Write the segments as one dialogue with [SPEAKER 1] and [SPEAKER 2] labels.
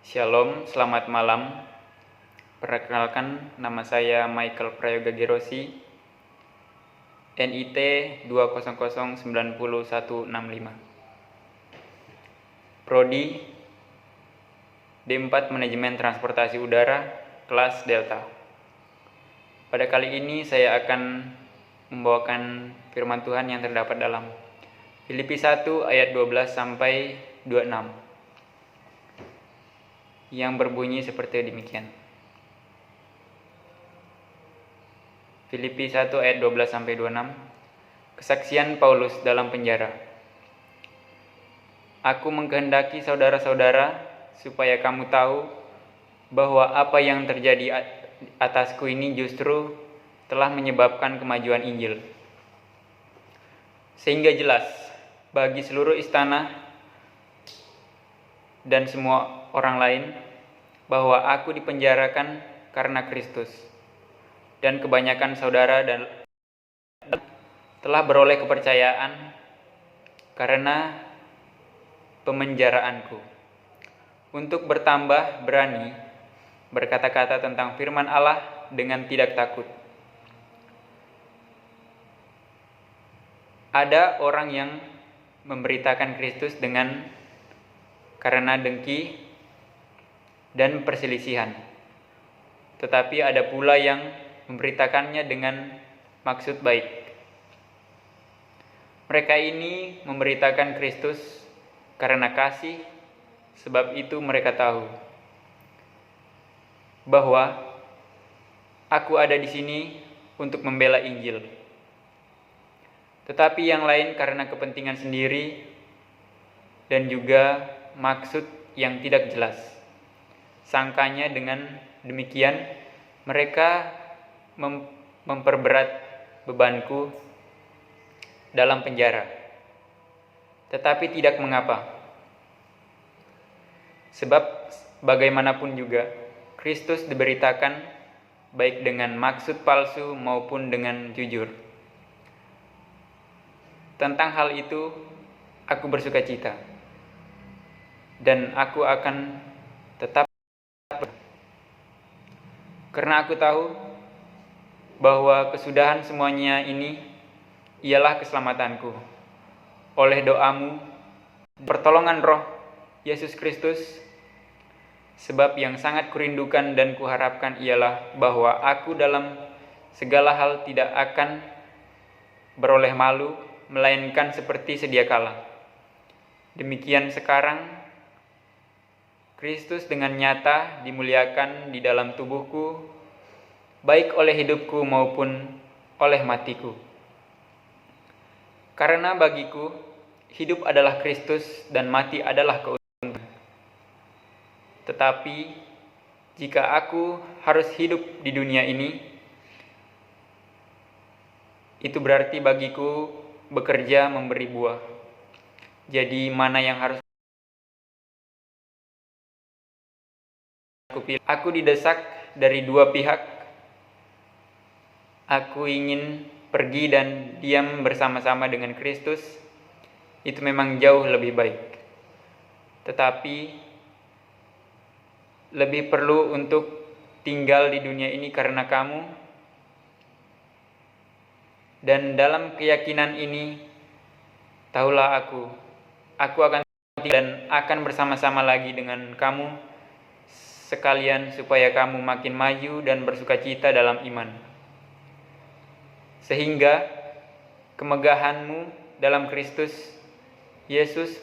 [SPEAKER 1] Shalom, selamat malam. Perkenalkan, nama saya Michael Prayoga Gerosi, NIT 2009165. Prodi D4 Manajemen Transportasi Udara, kelas Delta. Pada kali ini saya akan membawakan firman Tuhan yang terdapat dalam Filipi 1 ayat 12 sampai 26, yang berbunyi seperti demikian. Filipi 1 ayat 12 sampai 26. Kesaksian Paulus dalam penjara. Aku mengkehendaki saudara-saudara supaya kamu tahu bahwa apa yang terjadi atasku ini justru telah menyebabkan kemajuan Injil. Sehingga jelas bagi seluruh istana dan semua orang lain bahwa aku dipenjarakan karena Kristus, dan kebanyakan saudara dan telah beroleh kepercayaan karena pemenjaraanku, untuk bertambah berani berkata-kata tentang firman Allah dengan tidak takut. Ada orang yang memberitakan Kristus karena dengki dan perselisihan, tetapi ada pula yang memberitakannya dengan maksud baik. Mereka ini memberitakan Kristus karena kasih, sebab itu mereka tahu bahwa aku ada di sini untuk membela Injil. Tetapi yang lain karena kepentingan sendiri dan juga maksud yang tidak jelas. Sangkanya dengan demikian mereka memperberat bebanku dalam penjara. Tetapi tidak mengapa. Sebab bagaimanapun juga Kristus diberitakan baik dengan maksud palsu maupun dengan jujur. Tentang hal itu aku bersukacita, dan aku akan tetap, karena aku tahu bahwa kesudahan semuanya ini ialah keselamatanku oleh doamu, pertolongan Roh Yesus Kristus. Sebab yang sangat kurindukan dan kuharapkan ialah bahwa aku dalam segala hal tidak akan beroleh malu, melainkan seperti sedia kala. Demikian sekarang Kristus dengan nyata dimuliakan di dalam tubuhku, baik oleh hidupku maupun oleh matiku. Karena bagiku hidup adalah Kristus dan mati adalah keuntungan. Tetapi jika aku harus hidup di dunia ini, itu berarti bagiku bekerja memberi buah. Jadi mana yang harus aku pilih? Aku didesak dari dua pihak. Aku ingin pergi dan diam bersama-sama dengan Kristus. Itu memang jauh lebih baik. Tetapi lebih perlu untuk tinggal di dunia ini karena kamu. Dan dalam keyakinan ini, tahulah aku akan dan akan bersama-sama lagi dengan kamu sekalian, supaya kamu makin maju dan bersukacita dalam iman, sehingga kemegahanmu dalam Kristus Yesus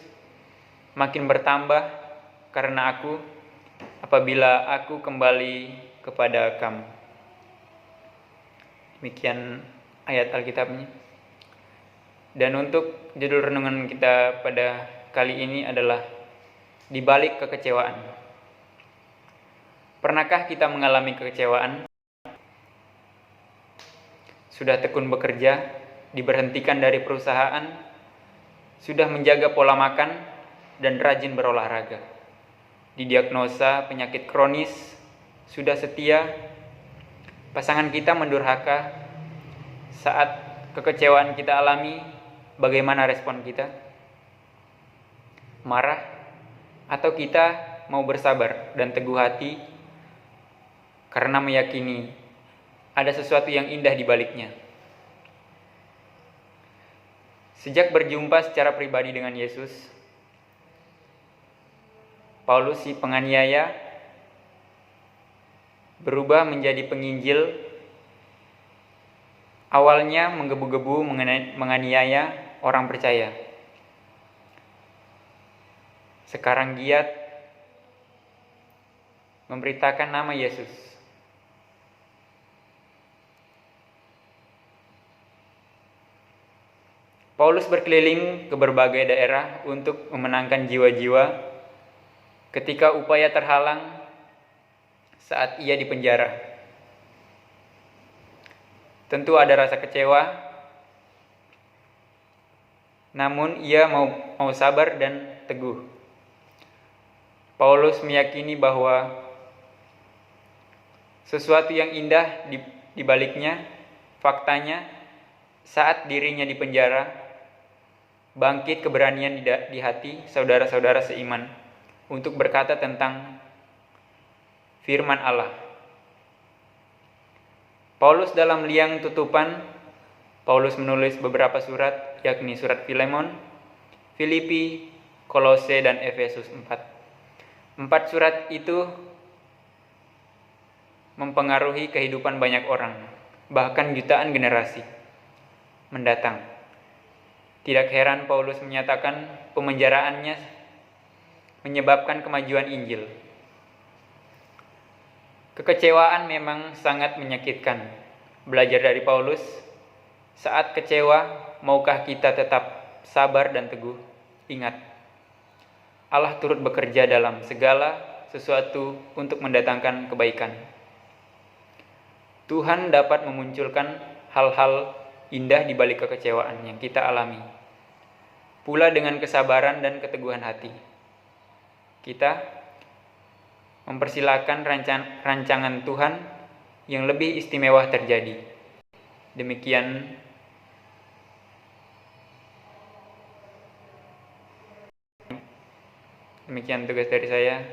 [SPEAKER 1] makin bertambah karena aku, apabila aku kembali kepada kamu. Demikian ayat Alkitabnya. Dan untuk judul renungan kita pada kali ini adalah di balik kekecewaan. Pernahkah kita mengalami kekecewaan? Sudah tekun bekerja, diberhentikan dari perusahaan, sudah menjaga pola makan dan rajin berolahraga, didiagnosa penyakit kronis, sudah setia, pasangan kita mendurhaka. Saat kekecewaan kita alami, bagaimana respon kita? Marah? Atau kita mau bersabar dan teguh hati karena meyakini ada sesuatu yang indah di baliknya. Sejak berjumpa secara pribadi dengan Yesus, Paulus si penganiaya berubah menjadi penginjil. Awalnya menggebu-gebu menganiaya orang percaya. Sekarang giat memberitakan nama Yesus. Paulus berkeliling ke berbagai daerah untuk memenangkan jiwa-jiwa ketika upaya terhalang saat ia di penjara. Tentu ada rasa kecewa, namun ia mau sabar dan teguh. Paulus meyakini bahwa sesuatu yang indah di baliknya, faktanya saat dirinya di penjara, bangkit keberanian di hati saudara-saudara seiman untuk berkata tentang firman Allah. Paulus dalam liang tutupan, Paulus menulis beberapa surat, yakni surat Filemon, Filipi, Kolose, dan Efesus 4. 4 surat itu mempengaruhi kehidupan banyak orang, bahkan jutaan generasi mendatang. Tidak heran Paulus menyatakan pemenjaraannya menyebabkan kemajuan Injil. Kekecewaan memang sangat menyakitkan. Belajar dari Paulus, saat kecewa, maukah kita tetap sabar dan teguh? Ingat, Allah turut bekerja dalam segala sesuatu untuk mendatangkan kebaikan. Tuhan dapat memunculkan hal-hal indah di balik kekecewaan yang kita alami. Pula dengan kesabaran dan keteguhan hati, kita mempersilakan rancangan Tuhan yang lebih istimewa terjadi. Demikian tugas dari saya.